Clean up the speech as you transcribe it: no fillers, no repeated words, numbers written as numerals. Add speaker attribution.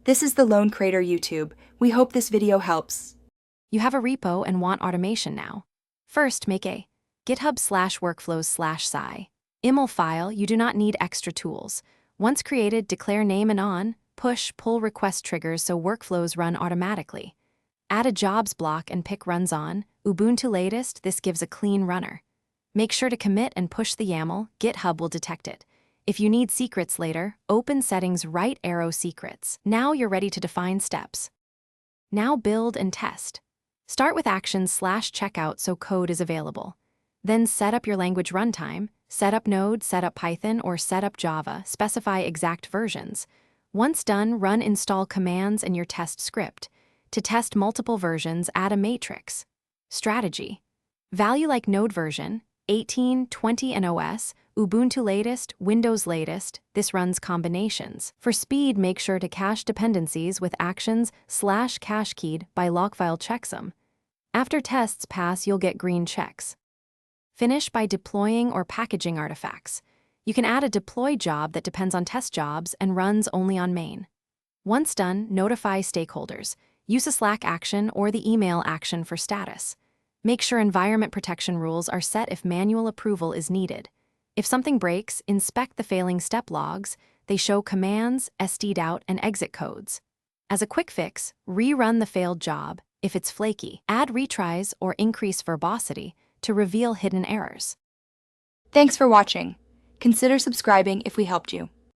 Speaker 1: This is the Lone Creator YouTube. We hope this video helps.
Speaker 2: You have a repo and want automation now. First, make a GitHub/workflows/sci YAML file. You do not need extra tools. Once created, declare name and on, push, pull request triggers so workflows run automatically. Add a jobs block and pick runs on, Ubuntu latest. This gives a clean runner. Make sure to commit and push the YAML. GitHub will detect it. If you need secrets later, open settings, right arrow secrets. Now you're ready to define steps. Now build and test. Start with actions/checkout so code is available. Then set up your language runtime, set up Node, set up Python, or set up Java, specify exact versions. Once done, run install commands and your test script. To test multiple versions, add a matrix. Strategy. Value like Node version, 18, 20 and OS, Ubuntu latest, Windows latest. This runs combinations. For speed, make sure to cache dependencies with actions/cachekeyed by logfile checksum. After tests pass, you'll get green checks. Finish by deploying or packaging artifacts. You can add a deploy job that depends on test jobs and runs only on main. Once done, notify stakeholders. Use a Slack action or the email action for status. Make sure environment protection rules are set if manual approval is needed. If something breaks, inspect the failing step logs. They show commands, SD'd out, and exit codes. As a quick fix, rerun the failed job. If it's flaky, add retries or increase verbosity to reveal hidden errors.
Speaker 1: Thanks for watching. Consider subscribing if we helped you.